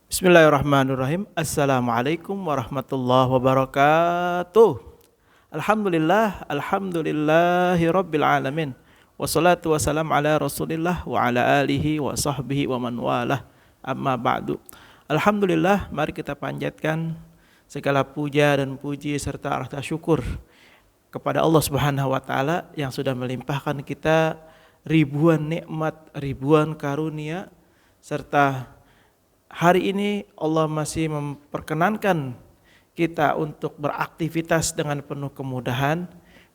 Bismillahirrahmanirrahim. Assalamualaikum warahmatullahi wabarakatuh. Alhamdulillahi rabbil alamin. Wassalatu wassalamu ala Rasulillah wa ala alihi wa sahbihi wa man walah. Amma ba'du. Alhamdulillah, mari kita panjatkan segala puja dan puji serta rasa syukur kepada Allah Subhanahu wa taala yang sudah melimpahkan kita ribuan nikmat, ribuan karunia, serta hari ini Allah masih memperkenankan kita untuk beraktivitas dengan penuh kemudahan,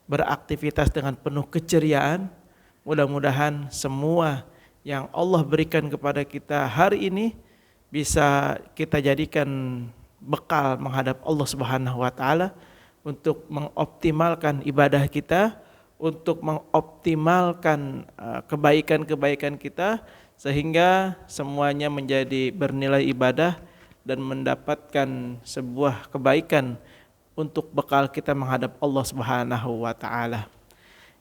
beraktivitas dengan penuh keceriaan. Mudah-mudahan semua yang Allah berikan kepada kita hari ini bisa kita jadikan bekal menghadap Allah Subhanahu wa taala untuk mengoptimalkan ibadah kita, untuk mengoptimalkan kebaikan-kebaikan kita, sehingga semuanya menjadi bernilai ibadah dan mendapatkan sebuah kebaikan untuk bekal kita menghadap Allah Subhanahu wa taala.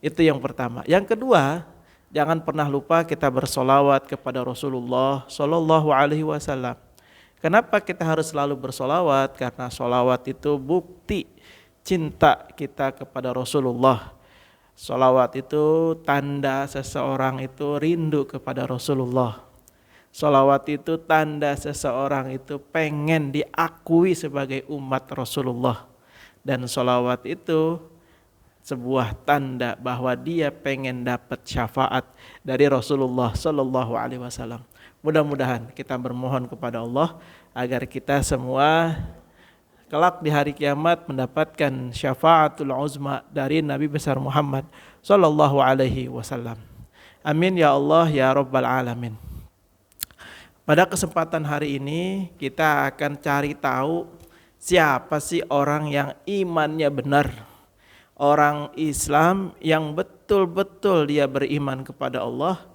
Itu yang pertama. Yang kedua, jangan pernah lupa kita bersolawat kepada Rasulullah Sallallahu Alaihi Wasallam. Kenapa kita harus selalu bersolawat? Karena solawat itu bukti cinta kita kepada Rasulullah. Salawat itu tanda seseorang itu rindu kepada Rasulullah. Salawat itu tanda seseorang itu pengen diakui sebagai umat Rasulullah. Dan salawat itu sebuah tanda bahwa dia pengen dapat syafaat dari Rasulullah Sallallahu Alaihi Wasallam. Mudah-mudahan kita bermohon kepada Allah agar kita semua kelak di hari kiamat mendapatkan syafaatul uzma dari Nabi besar Muhammad sallallahu alaihi wasallam. Amin ya Allah ya rabbal alamin. Pada kesempatan hari ini kita akan cari tahu siapa sih orang yang imannya benar. Orang Islam yang betul-betul dia beriman kepada Allah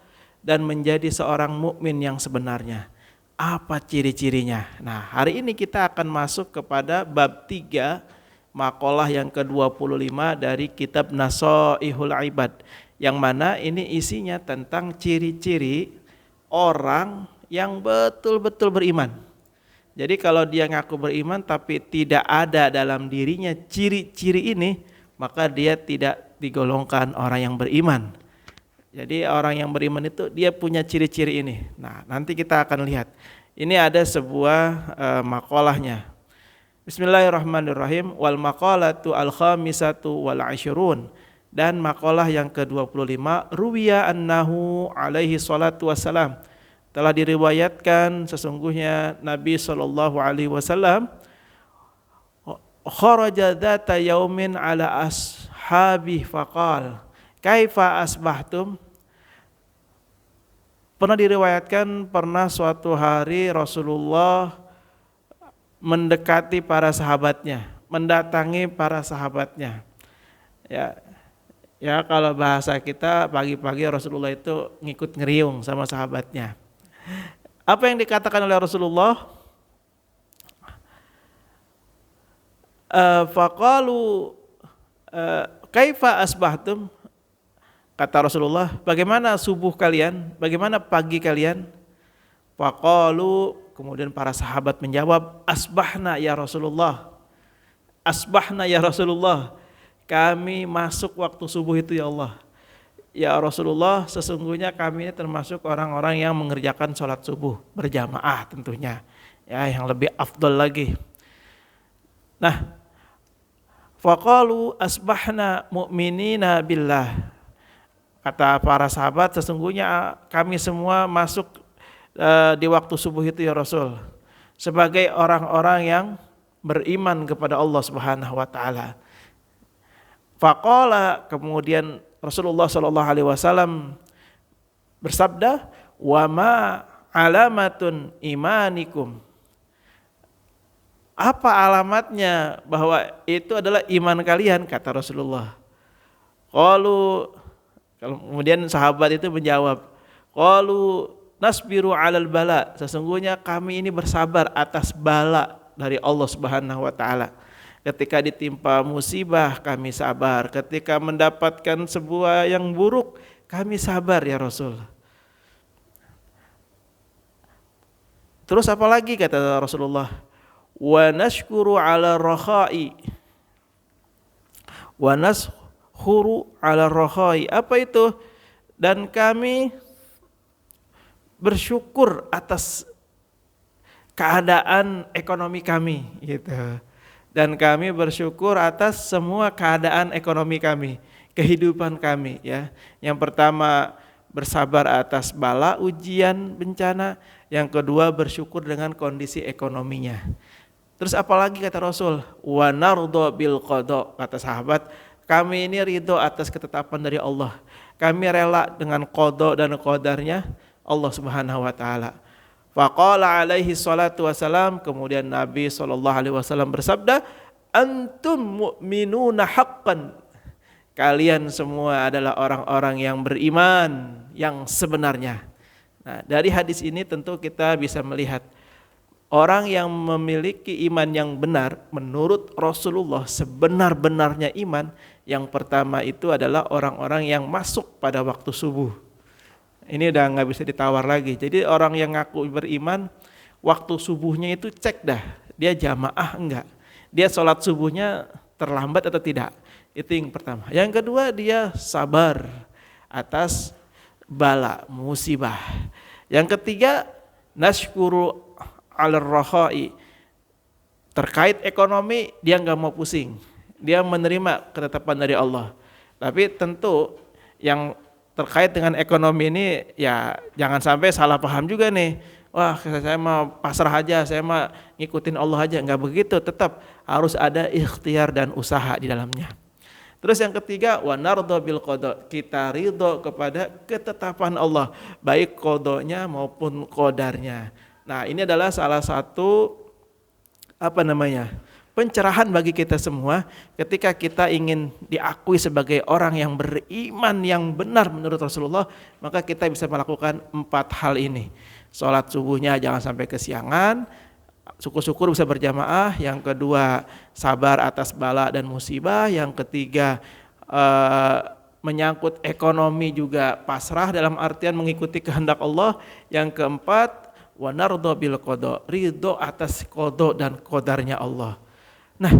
dan menjadi seorang mukmin yang sebenarnya. Apa ciri-cirinya? Nah, hari ini kita akan masuk kepada bab 3, makalah yang ke-25 dari kitab Nasaihul Ibad, yang mana ini isinya tentang ciri-ciri orang yang betul-betul beriman. Jadi kalau dia ngaku beriman tapi tidak ada dalam dirinya ciri-ciri ini, maka dia tidak digolongkan orang yang beriman. Jadi orang yang beriman itu dia punya ciri-ciri ini. Nah, nanti kita akan lihat. Ini ada sebuah makalahnya. Bismillahirrahmanirrahim. Wal maqalatu al-khamisatu wal 'ashrun. Dan makalah yang ke-25, ruwiya annahu alaihi salatu wassalam. Telah diriwayatkan sesungguhnya Nabi sallallahu alaihi wasallam kharaja dzata yaumin ala ashabi faqal kaifa asbahtum. Pernah diriwayatkan suatu hari Rasulullah mendekati para sahabatnya, mendatangi para sahabatnya. Ya kalau bahasa kita pagi-pagi Rasulullah itu ngikut ngeriung sama sahabatnya. Apa yang dikatakan oleh Rasulullah? Faqalu kaifa asbahtum? Kata Rasulullah, bagaimana subuh kalian? Bagaimana pagi kalian? Faqalu, kemudian para sahabat menjawab, asbahna ya Rasulullah. Asbahna ya Rasulullah. Kami masuk waktu subuh itu ya Allah. Ya Rasulullah, sesungguhnya kami ini termasuk orang-orang yang mengerjakan sholat subuh berjamaah tentunya. Ya, yang lebih afdal lagi. Nah, faqalu asbahna mu'minina billah. Kata para sahabat, sesungguhnya kami semua masuk di waktu subuh itu ya Rasul, sebagai orang-orang yang beriman kepada Allah Subhanahu wa taala. Faqala, kemudian Rasulullah sallallahu alaihi wasallam bersabda, "Wa ma alamatun imanikum?" Apa alamatnya bahwa itu adalah iman kalian, kata Rasulullah. Kemudian sahabat itu menjawab, qalu nasbiru 'alal bala. Sesungguhnya kami ini bersabar atas bala dari Allah Subhanahu wa taala. Ketika ditimpa musibah kami sabar, ketika mendapatkan sebuah yang buruk kami sabar ya Rasul. Terus apa lagi kata Rasulullah? Wa nashkuru 'ala rakhai. Wa nashkuru 'ala rakhai. Apa itu? Dan kami bersyukur atas keadaan ekonomi kami gitu. Dan kami bersyukur atas semua keadaan ekonomi kami, kehidupan kami ya. Yang pertama bersabar atas bala, ujian, bencana. Yang kedua bersyukur dengan kondisi ekonominya. Terus apalagi kata Rasul? Wa nardo bil qada, kata sahabat, kami ini ridho atas ketetapan dari Allah. Kami rela dengan qada dan qadarnya Allah Subhanahu wa taala. Faqala alaihi salatu wasalam, kemudian Nabi SAW bersabda, antum mu'minuna haqqan. Kalian semua adalah orang-orang yang beriman yang sebenarnya. Nah, dari hadis ini tentu kita bisa melihat orang yang memiliki iman yang benar menurut Rasulullah, sebenar-benarnya iman, yang pertama itu adalah orang-orang yang masuk pada waktu subuh. Ini udah nggak bisa ditawar lagi. Jadi orang yang ngaku beriman, waktu subuhnya itu cek dah, dia jamaah enggak, dia sholat subuhnya terlambat atau tidak. Itu yang pertama. Yang kedua, dia sabar atas bala, musibah. Yang ketiga, nashkuru 'alar rakhai. Terkait ekonomi dia nggak mau pusing, dia menerima ketetapan dari Allah. Tapi tentu yang terkait dengan ekonomi ini ya jangan sampai salah paham juga nih. Wah, saya mah pasrah aja, saya mah ngikutin Allah aja. Enggak begitu, tetap harus ada ikhtiar dan usaha di dalamnya. Terus yang ketiga, wa nardo bil qada, kita ridho kepada ketetapan Allah, baik qadanya maupun qadarnya. Nah, ini adalah salah satu pencerahan bagi kita semua ketika kita ingin diakui sebagai orang yang beriman yang benar menurut Rasulullah, maka kita bisa melakukan 4 hal ini. Sholat subuhnya jangan sampai kesiangan, syukur-syukur bisa berjamaah. Yang kedua, sabar atas bala dan musibah. Yang ketiga, menyangkut ekonomi juga pasrah dalam artian mengikuti kehendak Allah. Yang keempat, wa nardo bil qada, ridho atas qada dan qadarnya Allah. Nah,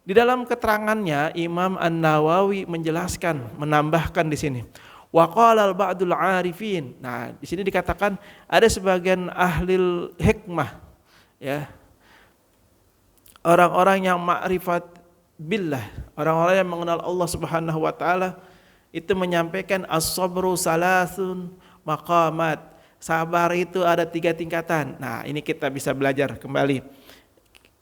di dalam keterangannya Imam An-Nawawi menjelaskan, menambahkan di sini. Wa qala al-ba'dul 'arifin. Nah, di sini dikatakan ada sebagian ahli hikmah ya. Orang-orang yang ma'rifat billah, orang-orang yang mengenal Allah Subhanahu wa taala itu menyampaikan as-sabru salasun maqamat. Sabar itu ada 3 tingkatan. Nah, ini kita bisa belajar kembali.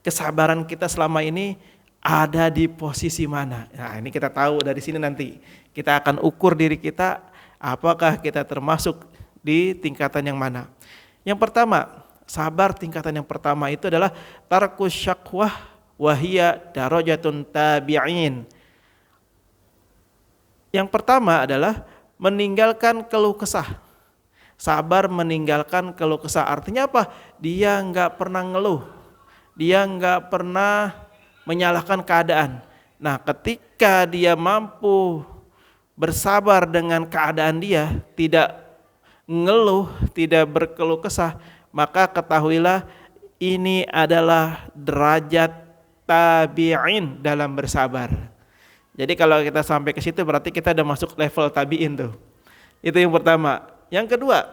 Kesabaran kita selama ini ada di posisi mana? Nah, ini kita tahu dari sini nanti. Kita akan ukur diri kita, apakah kita termasuk di tingkatan yang mana. Yang pertama, sabar tingkatan yang pertama itu adalah tarkus syakwah wahiyya darajatun tabi'in. Yang pertama adalah meninggalkan keluh kesah. Sabar meninggalkan keluh kesah. Artinya apa? Dia enggak pernah ngeluh. Dia enggak pernah menyalahkan keadaan. Nah, ketika dia mampu bersabar dengan keadaan dia, tidak ngeluh, tidak berkeluh kesah, maka ketahuilah ini adalah derajat tabi'in dalam bersabar. Jadi kalau kita sampai ke situ berarti kita udah masuk level tabi'in tuh. Itu yang pertama. Yang kedua,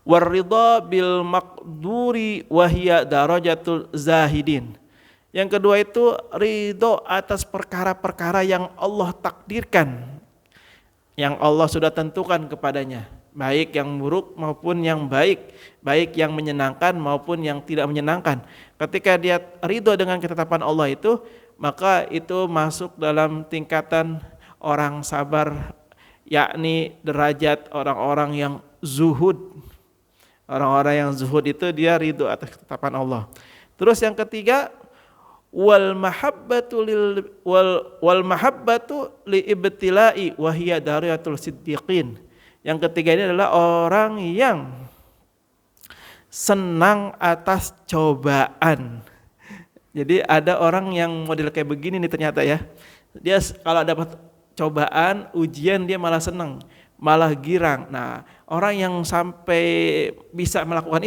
waridha bil maqduri wahiyya darajatul zahidin. Yang kedua itu ridho atas perkara-perkara yang Allah takdirkan, yang Allah sudah tentukan kepadanya, baik yang buruk maupun yang baik, baik yang menyenangkan maupun yang tidak menyenangkan. Ketika dia ridho dengan ketetapan Allah itu, maka itu masuk dalam tingkatan orang sabar, yakni derajat orang-orang yang zuhud. Orang-orang yang zuhud itu dia ridho atas ketetapan Allah. Terus yang ketiga, wal mahabbatu li ibtila'i wa hiya darajatul siddiqin. Yang ketiga ini adalah orang yang senang atas cobaan. Jadi ada orang yang model kayak begini nih ternyata ya. Dia kalau dapat cobaan, ujian dia malah senang. malah girang. Nah, orang yang sampai bisa melakukan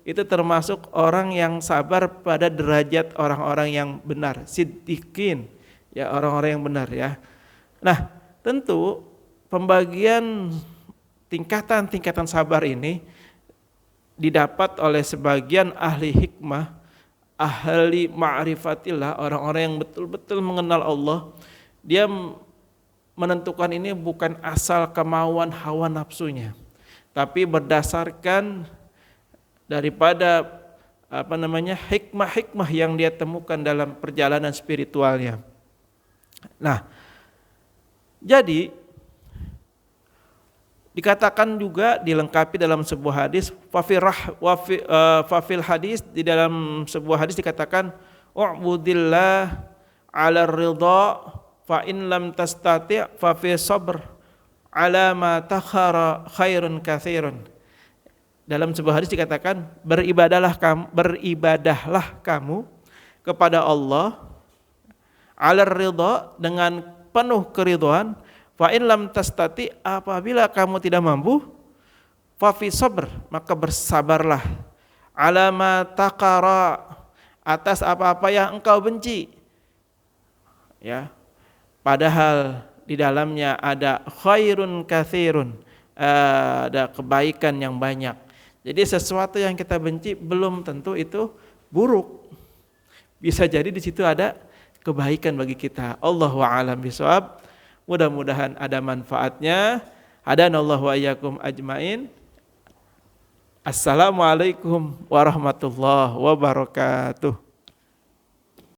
itu termasuk orang yang sabar pada derajat orang-orang yang benar, siddiqin, ya orang-orang yang benar ya. Nah, tentu pembagian tingkatan-tingkatan sabar ini didapat oleh sebagian ahli hikmah, ahli ma'rifatillah, orang-orang yang betul-betul mengenal Allah. Dia menentukan ini bukan asal kemauan hawa nafsunya, tapi berdasarkan daripada hikmah-hikmah yang dia temukan dalam perjalanan spiritualnya. Nah, jadi dikatakan juga dilengkapi dalam sebuah hadis, fafil hadis, di dalam sebuah hadis dikatakan u'budillah 'ala ridha fa in lam tastati' fa fi sabr 'ala ma takhara khairun katsirun. Dalam sebuah hadis dikatakan beribadahlah kamu kepada Allah 'ala ridha, dengan penuh keridhaan. Fa in lam tastati, apabila kamu tidak mampu, fa fi sabr, maka bersabarlah, ala ma taqara, atas apa-apa yang engkau benci. Ya. Padahal di dalamnya ada khairun katsirun, ada kebaikan yang banyak. Jadi sesuatu yang kita benci belum tentu itu buruk. Bisa jadi di situ ada kebaikan bagi kita. Allahu a'lam bishawab. Mudah-mudahan ada manfaatnya. Hadanallahu wa iyyakum ajmain. Assalamualaikum warahmatullahi wabarakatuh.